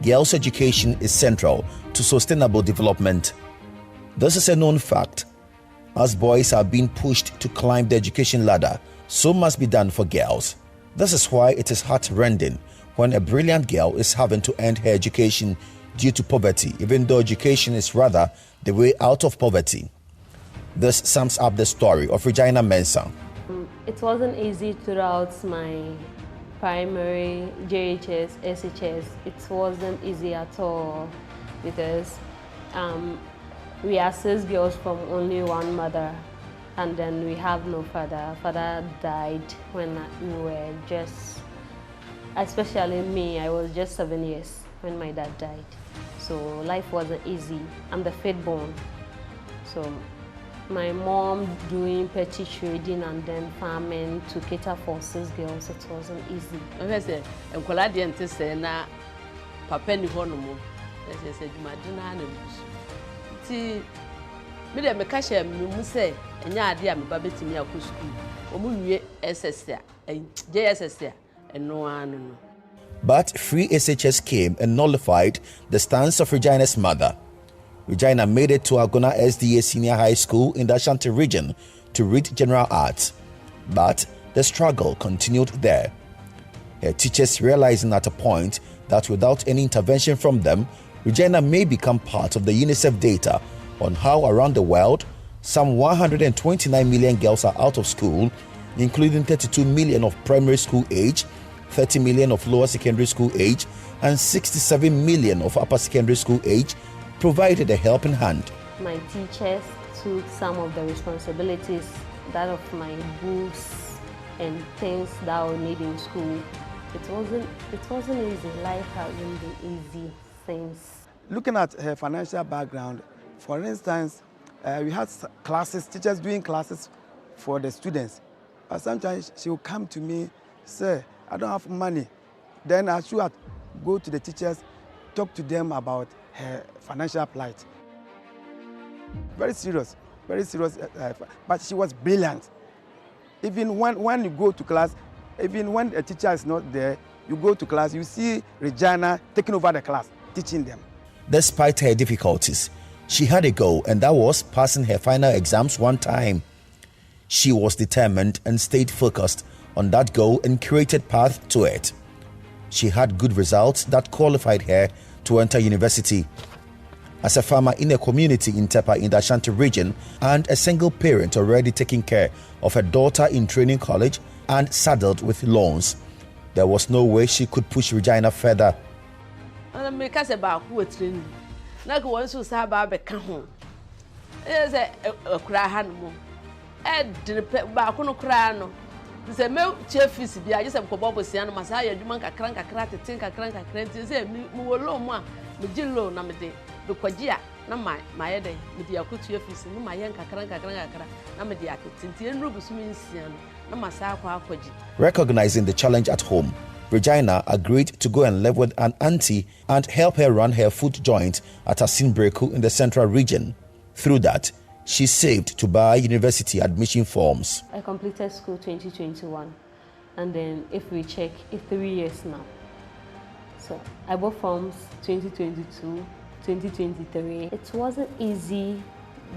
girls' education is central to sustainable development. This is a known fact. As boys are being pushed to climb the education ladder, so must be done for girls. This is why it is heart-rending when a brilliant girl is having to end her education due to poverty, even though education is rather the way out of poverty. This sums up the story of Regina Mensah. It wasn't easy throughout my primary, JHS, SHS. It wasn't easy at all because we are 6 girls from only one mother, and then we have no father. Father died when we were just, especially me, I was just 7 years when my dad died. So life wasn't easy. I'm the fifth born. So my mom doing petty trading and then farming to cater for 6 girls, it wasn't easy. I say, I'm glad to say na papa ni hono mo. I said, "Madina na busu." Ti me dey me ka she me say enya ade a me ba betimi akọ school. Omu wie SS a, JSS a, eno anu no. But free SHS came and nullified the stance of Regina's mother. Regina made it to Agona SDA Senior High School in the Ashanti region to read general arts. But the struggle continued there. Her teachers realizing at a point that without any intervention from them, Regina may become part of the UNICEF data on how around the world, some 129 million girls are out of school, including 32 million of primary school age, 30 million of lower secondary school age, and 67 million of upper secondary school age, provided a helping hand. My teachers took some of the responsibilities, that of my books and things that I would need in school. It wasn't easy. Life hasn't been easy since. Looking at her financial background, for instance, we had classes, teachers doing classes for the students. Sometimes she will come to me, say, "I don't have money." Then I should go to the teachers, talk to them about her financial plight. Very serious, but she was brilliant. Even when you go to class, even when a teacher is not there, you go to class, you see Regina taking over the class, teaching them. Despite her difficulties, she had a goal, and that was passing her final exams one time. She was determined and stayed focused on that goal and created path to it. She had good results that qualified her to enter university. As a farmer in a community in Tepa in the Ashanti region and a single parent already taking care of her daughter in training college and saddled with loans, there was no way she could push Regina further. Say me chef is bi I just am ko bobo sia no masa ya dwuma kakran teten kakran nti say me wo lo mu a me gilo na me de be kwagia na my yede me de akotu office no my yen kakran na me de ateten nti enru busumi nsia no na masa akwa akwaji. Recognizing the challenge at home, Regina agreed to go and live with an auntie and help her run her food joint at Asinbreku in the central region. Through that, she saved to buy university admission forms. I completed school 2021, and then if we check, it's 3 years now. So I bought forms 2022, 2023. It wasn't easy,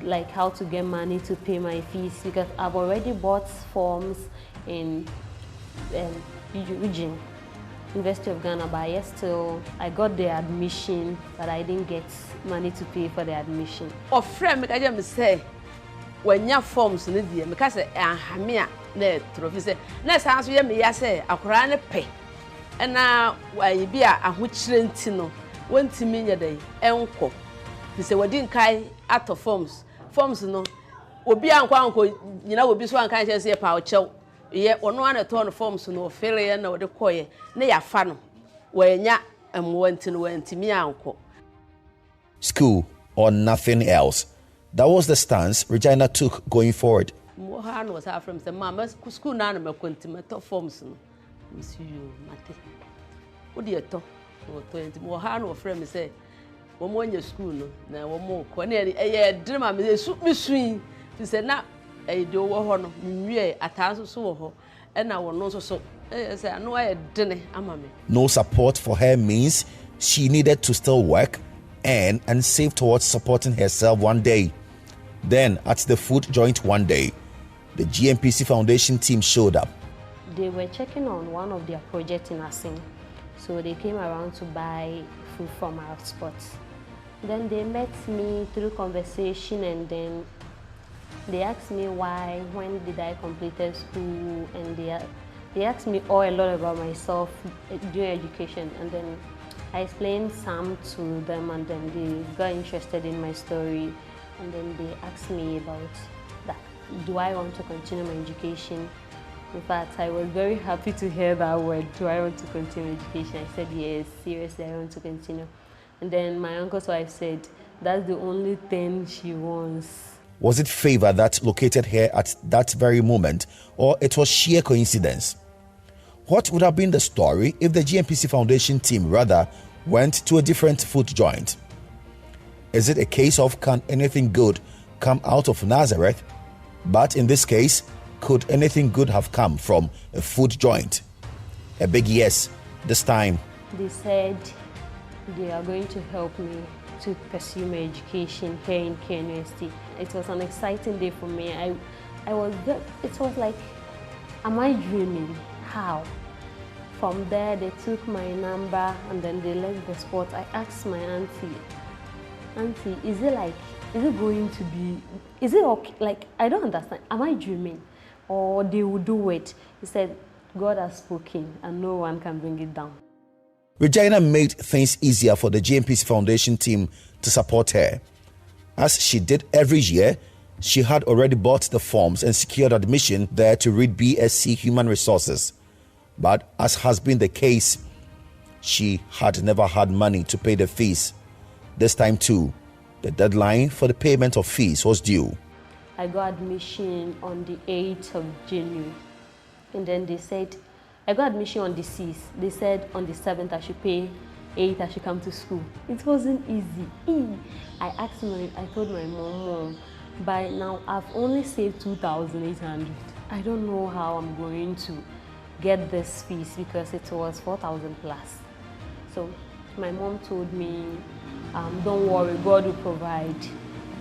like how to get money to pay my fees, because I've already bought forms in Regina, University of Ghana, but yes, still I got the admission, but I didn't get money to pay for the admission. Or friend, I just say, when your forms need you, because hamia ne trophy say, next house we me say, a crown pay. And now why you be a which rentino, 1 million a day, uncle. He said, we didn't kai out of forms. Forms no, will be uncle, you know, will be so unconscious here, power chow. Yet, one at all forms no failure no the coy, nay a fan, where ya and went to me uncle. School or nothing else. That was the stance Regina took going forward. Mohan was out from the mamma's school nano quantimeter forms. Monsieur Mate. What do you talk? Or 20 Mohan or friend say, one more in your school, now one more. Cornelia, a dreamer may suit me swing. She said, now, a do one, a thousand so, and I will not so. I know I didn't, no support for her means She needed to still work, earn, and save towards supporting herself one day. Then, at the food joint one day, the GNPC Foundation team showed up. They were checking on one of their projects in Asing, so they came around to buy food from our spots. Then they met me through conversation, and then they asked me when did I completed school, and they asked me a lot about myself during education, and then I explained some to them, and then they got interested in my story, and then they asked me about that. Do I want to continue my education? In fact, I was very happy to hear that word, do I want to continue education? I said, yes, seriously, I want to continue. And then my uncle's wife said, that's the only thing she wants. Was it favor that located her at that very moment, or it was sheer coincidence? What would have been the story if the GNPC Foundation team rather went to a different food joint? Is it a case of can anything good come out of Nazareth? But in this case, could anything good have come from a food joint? A big yes this time. They said they are going to help me to pursue my education here in University. It was an exciting day for me. It was like, am I dreaming? How? From there, they took my number and then they left the spot. I asked my auntie, is it going to be, is it okay? Like, I don't understand. Am I dreaming? Or they will do it? He said, God has spoken and no one can bring it down. Regina made things easier for the GNPC Foundation team to support her. As she did every year, she had already bought the forms and secured admission there to read BSc Human Resources. But as has been the case, she had never had money to pay the fees. This time too, the deadline for the payment of fees was due. I got admission on the 8th of January. And then they said, I got admission on the 6th. They said on the 7th I should pay, 8th I should come to school. It wasn't easy. I told my mom, by now I've only saved 2,800. I don't know how I'm going to get this fees because it was 4,000 plus. So my mom told me, don't worry, God will provide.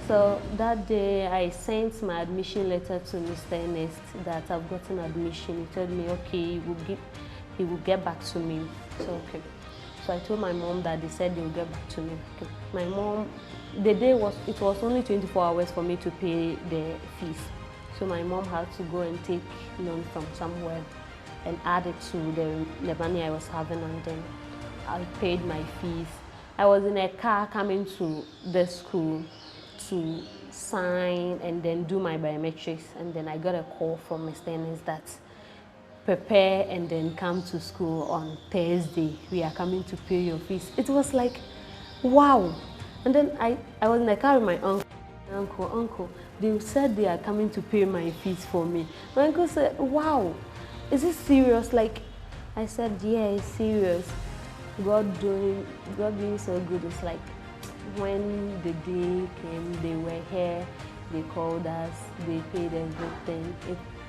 So that day I sent my admission letter to Mr. Ernest that I've gotten admission. He told me, okay, he will get back to me. So okay. So I told my mom that they said they will get back to me. Okay. My mom, it was only 24 hours for me to pay the fees. So my mom had to go and take loan from somewhere and add it to the money I was having, and then I paid my fees. I was in a car coming to the school to sign and then do my biometrics, and then I got a call from Mr. Ernest that prepare and then come to school on Thursday. We are coming to pay your fees. It was like, wow. And then I was in the car with my uncle. They said they are coming to pay my fees for me. My uncle said, wow, is it serious? Like, I said, yeah, it's serious. God doing so good. It's like, when the day came, they were here, they called us, they paid everything.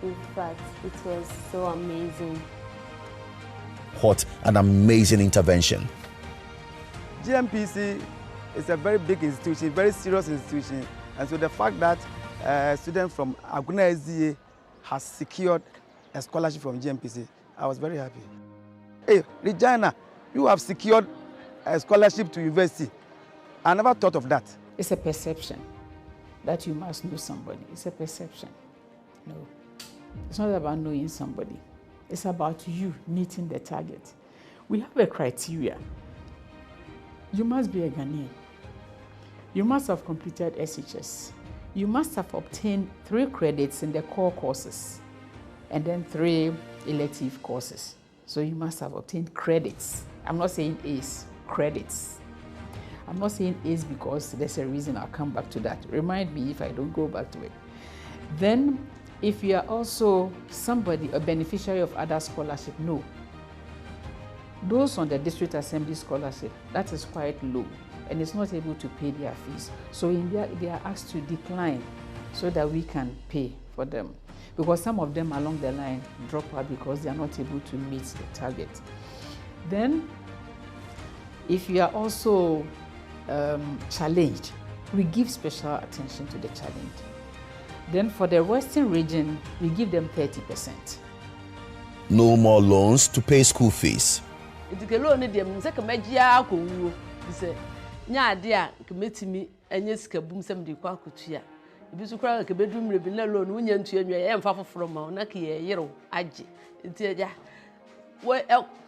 In fact, it was so amazing. What an amazing intervention. GNPC is a very big institution, very serious institution. And so the fact that a student from Aguna SDA has secured a scholarship from GNPC, I was very happy. Hey, Regina, you have secured a scholarship to university. I never thought of that. It's a perception that you must know somebody. It's a perception. No, it's not about knowing somebody. It's about you meeting the target. We have a criteria. You must be a Ghanaian. You must have completed SHS. You must have obtained 3 credits in the core courses and then 3 elective courses. So you must have obtained credits. I'm not saying A's, credits. I'm not saying A's because there's a reason. I'll come back to that. Remind me if I don't go back to it. Then, if you are also somebody, a beneficiary of other scholarship, no. Those on the district assembly scholarship, that is quite low and it's not able to pay their fees. So they are asked to decline so that we can pay for them. Because some of them along the line drop out because they are not able to meet the target. Then, If you are also challenged, we give special attention to the challenge. Then for the Western region, we give them 30%. No more loans to pay school fees. Itike loan ni dem se kemagya akowuo se nya ade a kemetimi enye sika bum sem de kwa akotua ebi so kra kebedum rebi na loan wunya ntua nwa ye mfa foforo ma na ke ye yero age nti eja we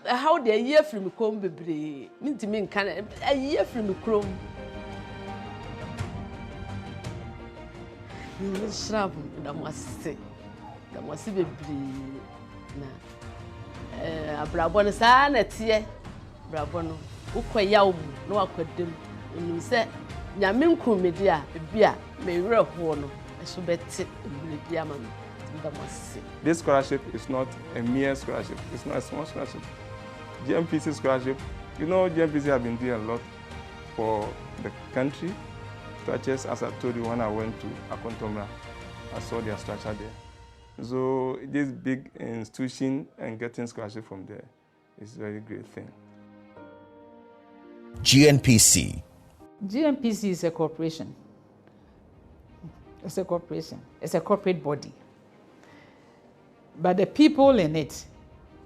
how the year from kom bebre ntimi nka na year from krom ni shrab da mwase bebre na abrabɔ no saa na tie abrabɔ no ukoyawo no akwadem nim sɛ nyame nkromedi a bia me werɛ ho no so bɛte bia ma no ndamase. This scholarship is not a mere scholarship. It's not a small scholarship. GNPC scholarship, you know, GNPC have been doing a lot for the country. Structures, as I told you when I went to Akontomra, I saw their structure there. So this big institution and getting scholarship from there is a very great thing. GNPC. GNPC is a corporation. It's a corporation. It's a corporate body. But the people in it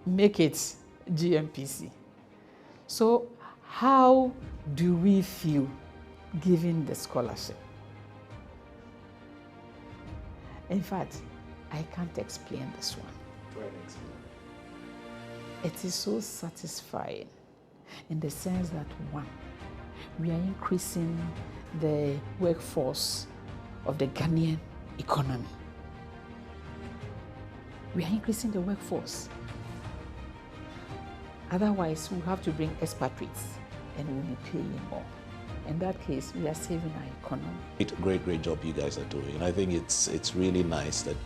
make it GNPC. So how do we feel giving the scholarship? In fact, I can't explain this one. It is so satisfying in the sense that, one, we are increasing the workforce of the Ghanaian economy. We are increasing the workforce. Otherwise, we have to bring expatriates and we'll be paying more. In that case, we are saving our economy. Great job you guys are doing. I think it's really nice that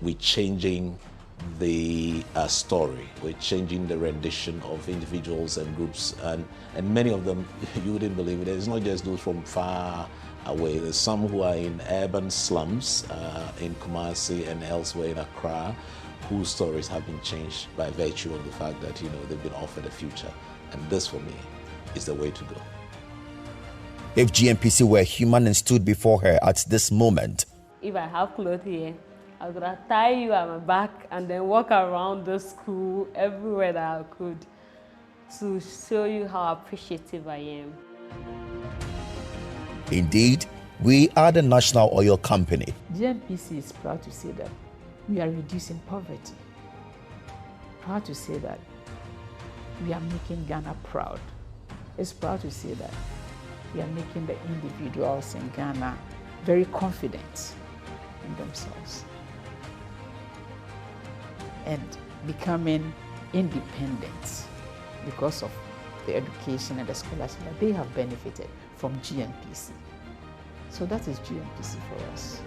we're changing the story. We're changing the rendition of individuals and groups, and many of them, you wouldn't believe it, it's not just those from far away. There's some who are in urban slums in Kumasi and elsewhere in Accra, whose stories have been changed by virtue of the fact that, you know, they've been offered a future. And this, for me, is the way to go. If GNPC were human and stood before her at this moment, if I have clothes here, I'm gonna tie you at my back and then walk around the school everywhere that I could to show you how appreciative I am. Indeed, we are the National Oil Company. GNPC is proud to say that we are reducing poverty. Proud to say that we are making Ghana proud. It's proud to say that we are making the individuals in Ghana very confident in themselves and becoming independent because of the education and the scholarship that they have benefited from GNPC. So that is GNPC for us.